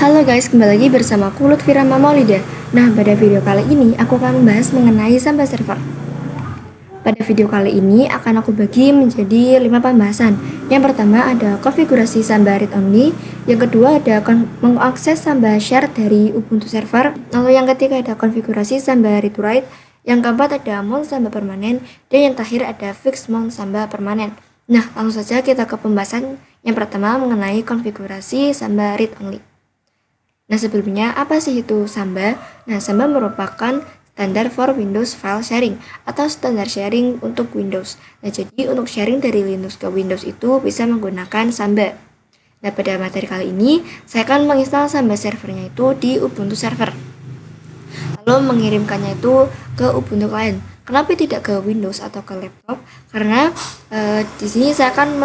Halo guys, kembali lagi bersama aku Lutfi Rahma Maulida. Nah, pada video kali ini aku akan membahas mengenai Samba server. Pada video kali ini akan aku bagi menjadi 5 pembahasan. Yang pertama ada konfigurasi Samba read only, yang kedua ada mengakses Samba share dari Ubuntu server, lalu yang ketiga ada konfigurasi Samba read to write, yang keempat ada mount Samba permanen, dan yang terakhir ada fix mount Samba permanen. Nah, langsung saja kita ke pembahasan yang pertama mengenai konfigurasi Samba read only. Nah, sebelumnya apa sih itu Samba? Nah, Samba merupakan standar for Windows file sharing atau standar sharing untuk Windows. Nah, jadi untuk sharing dari Linux ke Windows itu bisa menggunakan Samba. Nah, pada materi kali ini saya akan menginstal Samba servernya itu di Ubuntu server. Lalu mengirimkannya itu ke Ubuntu client. Kenapa tidak ke Windows atau ke laptop? Karena di sini saya akan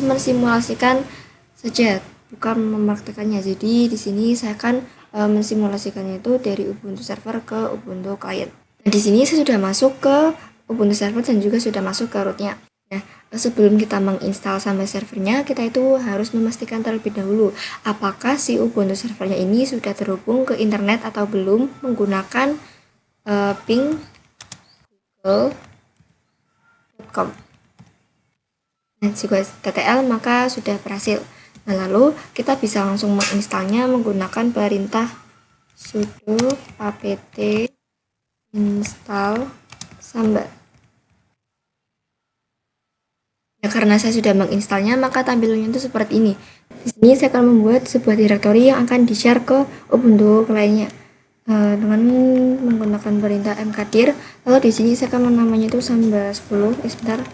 mensimulasikan saja, bukan mempraktekannya. Jadi di sini saya akan mensimulasikannya itu dari Ubuntu server ke Ubuntu client. Nah, di sini saya sudah masuk ke Ubuntu server dan juga sudah masuk ke rootnya. Nah, sebelum kita menginstal Samba servernya, kita itu harus memastikan terlebih dahulu apakah si Ubuntu servernya ini sudah terhubung ke internet atau belum menggunakan ping google.com. Nah, jika TTL maka sudah berhasil. Nah, lalu kita bisa langsung menginstalnya menggunakan perintah sudo apt install Samba. Ya, karena saya sudah menginstalnya, maka tampilannya itu seperti ini. Di sini saya akan membuat sebuah directory yang akan di-share ke Ubuntu lainnya dengan menggunakan perintah mkdir. Lalu di sini saya akan menamainya itu Samba 10. Sebentar.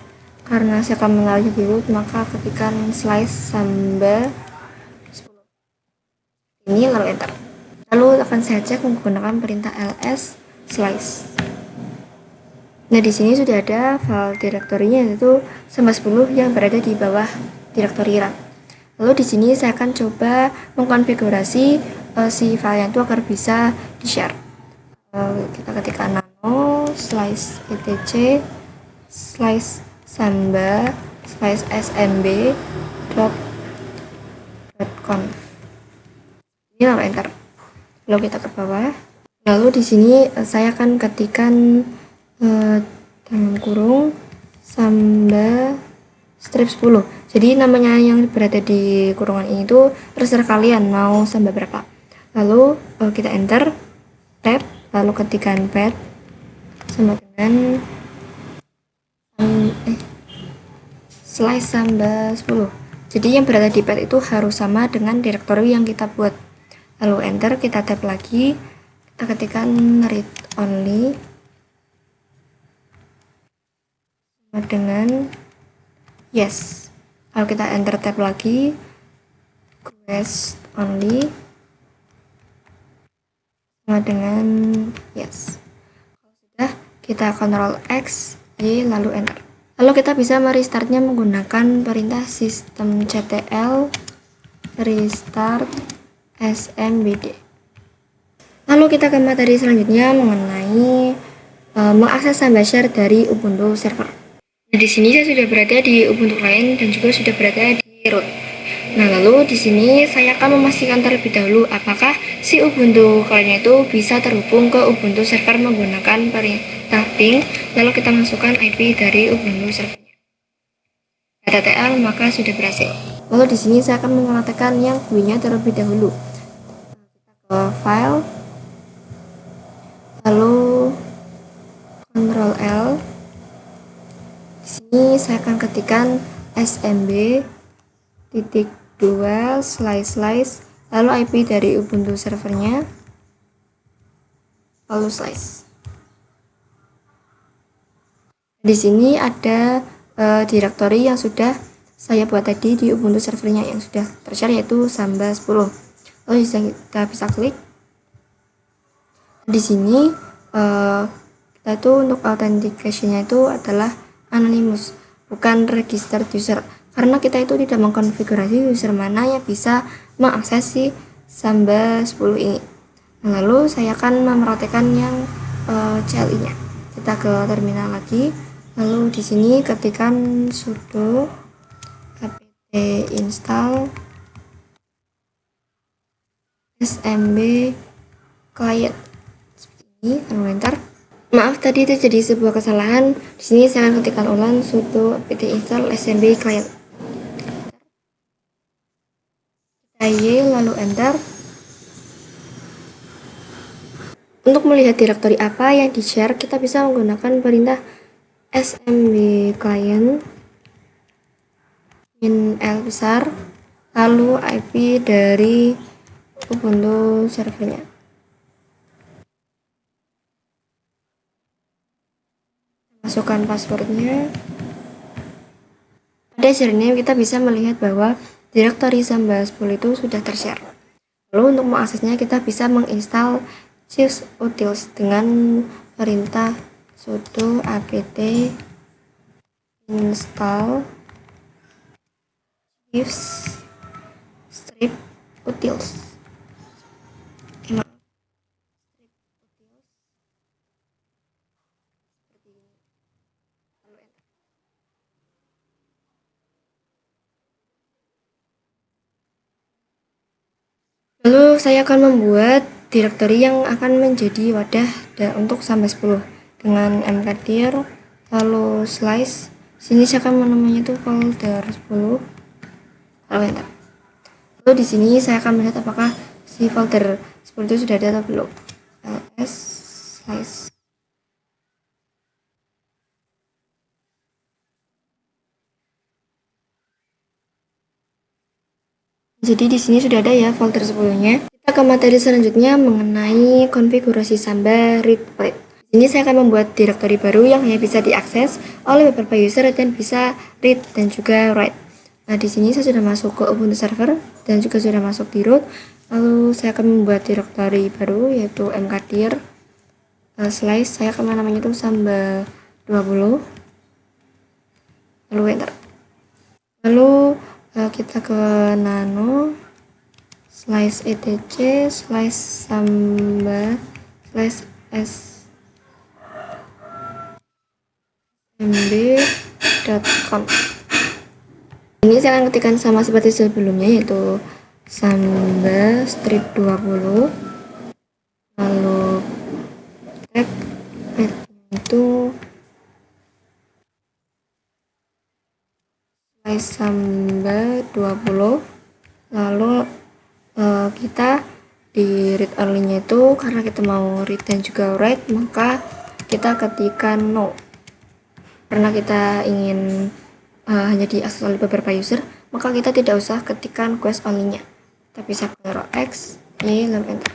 Karena saya akan mengenalnya dulu, maka ketikkan slice Samba 10. Ini lalu enter. Lalu akan saya cek menggunakan perintah ls slice. Nah, di sini sudah ada file direktorinya, yaitu Samba 10 yang berada di bawah direktori RAM. Lalu di sini saya akan coba mengkonfigurasi si filenya itu agar bisa di-share. Kita ketikkan nano slice etc slice samba slice smb .conf. Ini lalu enter. Lalu kita ke bawah. Lalu di sini saya akan ketikkan dalam kurung Samba strip 10. Jadi namanya yang berada di kurungan ini itu terserah kalian mau Samba berapa. Lalu kita enter, tab, lalu ketikkan pad sama dengan slice Samba 10. Jadi yang berada di pad itu harus sama dengan direktori yang kita buat. Lalu enter, kita tab lagi, kita ketikkan read only dengan yes. Kalau kita enter tab lagi, quest only sama dengan yes. Kalau sudah, kita Ctrl X, Y, lalu enter. Lalu kita bisa merestartnya menggunakan perintah systemctl restart smbd. Lalu kita ke materi selanjutnya mengenai mengakses Samba share dari Ubuntu server. Nah, di sini saya sudah berada di Ubuntu client dan juga sudah berada di root. Nah, lalu di sini saya akan memastikan terlebih dahulu apakah si Ubuntu client itu bisa terhubung ke Ubuntu server menggunakan perintah ping. Lalu kita masukkan IP dari Ubuntu servernya. TTL maka sudah berhasil. Lalu di sini saya akan mengatakan yang GUI-nya terlebih dahulu. Kita ke file, lalu Ctrl L. Di sini saya akan ketikkan smb titik 2 slice lalu IP dari Ubuntu servernya, lalu slice. Di sini ada directory yang sudah saya buat tadi di Ubuntu servernya yang sudah tershare, yaitu Samba 10. Lalu kita bisa klik. Di sini kita itu untuk authentication-nya itu adalah anonymous, bukan registered user, karena kita itu tidak mengkonfigurasi user mana yang bisa mengakses si Samba 10 ini. Lalu saya akan memperhatikan yang CLI-nya. Kita ke terminal lagi. Lalu di sini ketikkan sudo apt install smb client seperti ini, lalu enter. Maaf, tadi terjadi sebuah kesalahan. Di sini saya akan ketikkan ulang sudo apt install smb client. Y lalu enter. Untuk melihat direktori apa yang di-share, kita bisa menggunakan perintah smb client -l besar, lalu IP dari Ubuntu servernya. Masukkan passwordnya. Pada share-nya kita bisa melihat bahwa direktori Samba 10 itu sudah tershare. Lalu untuk mengaksesnya kita bisa menginstal Chiefs Utils dengan perintah sudo apt install Chiefs strip utils. Lalu saya akan membuat direktori yang akan menjadi wadah untuk Samba 10 dengan mkdir, lalu slice. Sini saya akan menamainya itu folder 10. Lalu enter. Lalu di sini saya akan melihat apakah si folder 10 itu sudah ada atau belum. ls slice. Jadi di sini sudah ada ya folder 10-nya. Kita ke materi selanjutnya mengenai konfigurasi Samba read write. Di sini saya akan membuat direktori baru yang hanya bisa diakses oleh beberapa user dan bisa read dan juga write. Nah, di sini saya sudah masuk ke Ubuntu server dan juga sudah masuk di root. Lalu saya akan membuat direktori baru yaitu mkdir slice. Saya akan namanya itu Samba 20. Lalu enter. Lalu kita ke nano slice etc slice samba slice smb.com. Ini saya akan ketikkan sama seperti sebelumnya yaitu samba strip 20, lalu tag itu slice samba 20, lalu kita di read only-nya itu karena kita mau read dan juga write, maka kita ketikkan no. Karena kita ingin hanya diakses oleh beberapa user, maka kita tidak usah ketikkan quest only-nya, tapi saya Ctrl X, Y, lalu enter.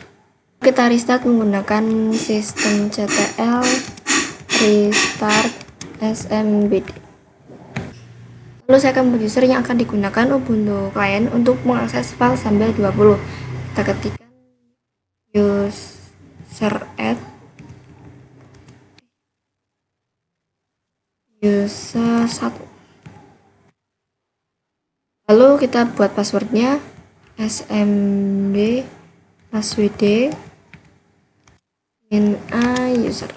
Kita restart menggunakan systemctl restart smbd. Lalu saya akan membuat user yang akan digunakan Ubuntu client untuk mengakses file Samba 20. Kita ketikkan user add user 1. Lalu kita buat passwordnya smb passwd min a user.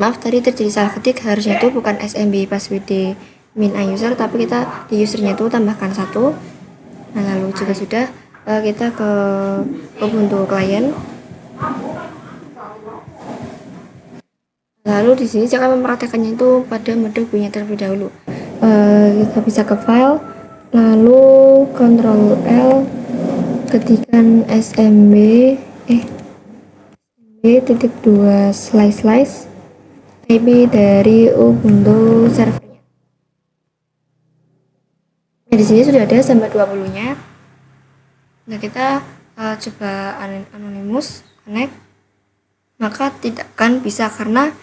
Maaf, tadi terjadi salah ketik, harusnya itu bukan smb passwd min a user, tapi kita di usernya itu tambahkan 1. Nah, lalu jika sudah, kita ke Ubuntu client. Lalu di sini saya akan mempraktekannya itu pada mode bunyi terlebih dahulu. Kita bisa ke file, lalu Ctrl L, ketikkan smb .2 slice IP dari Ubuntu servernya. Nah, di sini sudah ada Samba 20-nya. Nah, kita coba anonymous connect, maka tidak akan bisa karena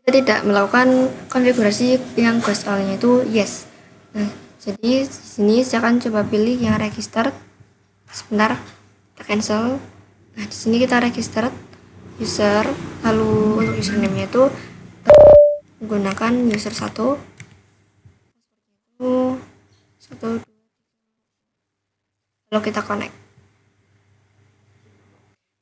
kita tidak melakukan konfigurasi yang ghost all-nya itu yes. Nah, jadi di sini saya akan coba pilih yang register. Sebentar, kita cancel. Nah, di sini kita register user, lalu untuk username-nya itu menggunakan user 1. Lalu kita connect.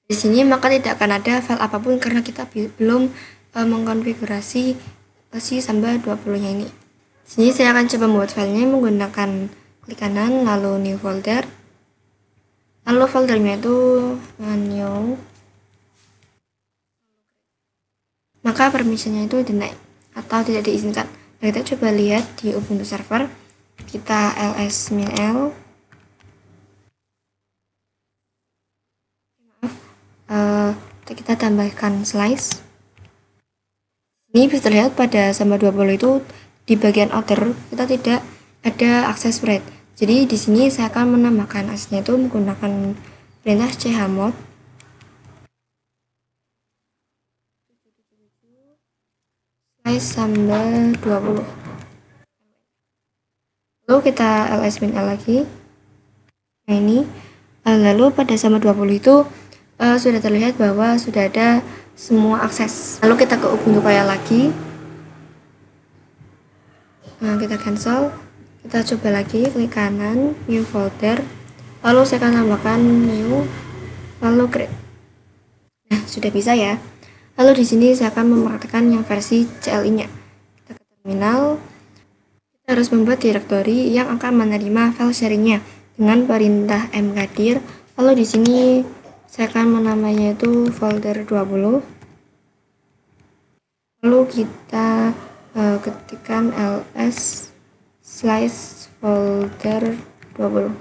Di sini maka tidak akan ada file apapun karena kita belum mengkonfigurasi si Samba 20-nya ini. Sini saya akan coba membuat filenya menggunakan klik kanan lalu new folder. Lalu foldernya itu new. Maka permissionnya itu deny atau tidak diizinkan. Nah, kita coba lihat di Ubuntu server. Kita ls-l kita tambahkan slice. Ini bisa terlihat pada sama 20 itu di bagian outer kita tidak ada akses write. Jadi di sini saya akan menambahkan aksesnya itu menggunakan perintah chmod slice sama 20. Lalu kita ls-l lagi. Nah ini lalu pada sama 20 itu sudah terlihat bahwa sudah ada semua akses. Lalu kita ke Ubuntu Kaya lagi. Nah, kita cancel. Kita coba lagi, klik kanan, new folder. Lalu saya akan tambahkan new, lalu create. Nah, sudah bisa ya. Lalu di sini saya akan mempraktekkan yang versi CLI-nya. Kita ke terminal. Kita harus membuat direktori yang akan menerima file sharingnya dengan perintah mkdir. Lalu di sini saya akan menamainya itu folder 20. Lalu kita ketikkan ls slice folder 20.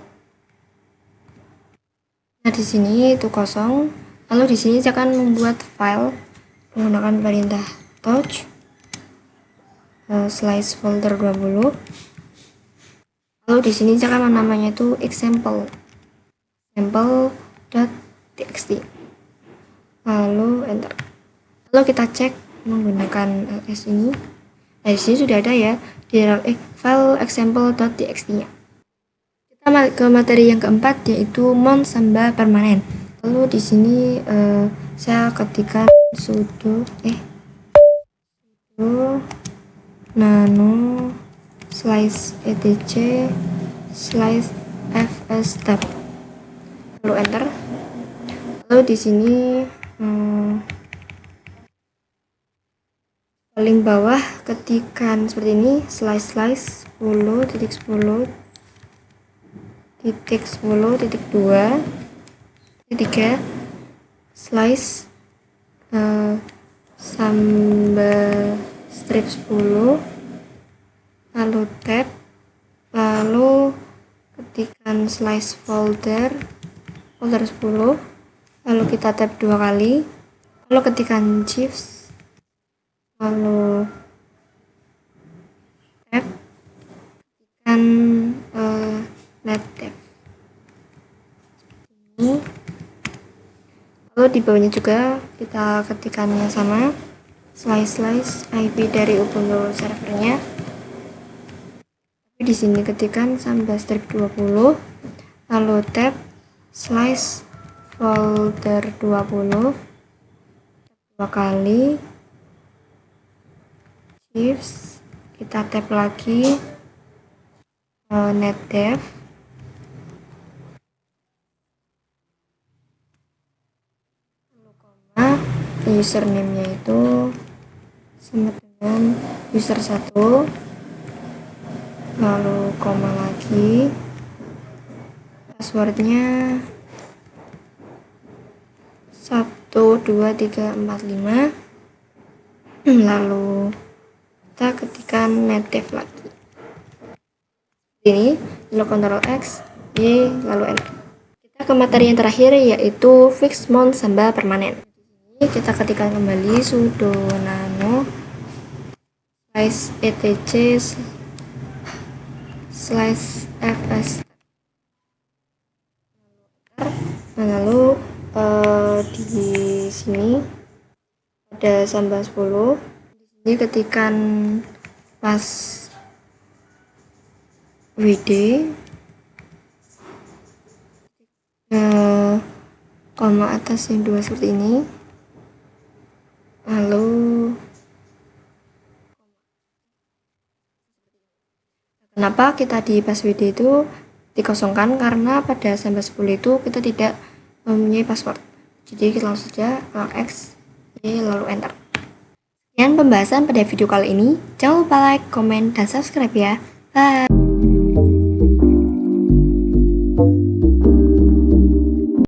Nah, di sini itu kosong. Lalu di sini saya akan membuat file menggunakan perintah touch slice folder 20. Lalu di sini saya akan menamainya itu example.txt. Lalu enter. Lalu kita cek menggunakan ls ini. Nah, di sini sudah ada ya file example.txt-nya. Kita ke materi yang keempat yaitu mount samba permanen. Lalu di sini saya ketikkan sudo nano slice etc slice fs tab. Lalu enter. Lalu di sini paling bawah ketikkan seperti ini slice 10.10.10.2 3 slice samba strip 10, lalu tab, lalu ketikkan slice folder 10, lalu kita tab 2 kali, lalu ketikkan shifts, lalu tab, ketikkan net tab ini. Lalu di bawahnya juga kita ketikkan yang sama slice IP dari Ubuntu servernya. Di sini ketikkan samba strip 20, lalu tab slice folder 20 2 kali, shifts, kita tab lagi net dev, username-nya itu sama dengan user 1, lalu koma lagi, passwordnya 12345, lalu kita ketikkan netdev lagi ini, lalu Ctrl X, Y, lalu enter. Kita ke materi yang terakhir yaitu fix mount samba permanen. Kita ketikkan kembali sudo nano slice etc slice fs, lalu di sini ada samba 10. Di sini ketikkan pas wd koma atas yang 2 seperti ini, lalu kenapa kita di password itu dikosongkan, karena pada samba 10 itu kita tidak mempunyai password. Jadi kita langsung saja X, Y, lalu enter. Sekian pembahasan pada video kali ini. Jangan lupa like, komen, dan subscribe ya. Bye!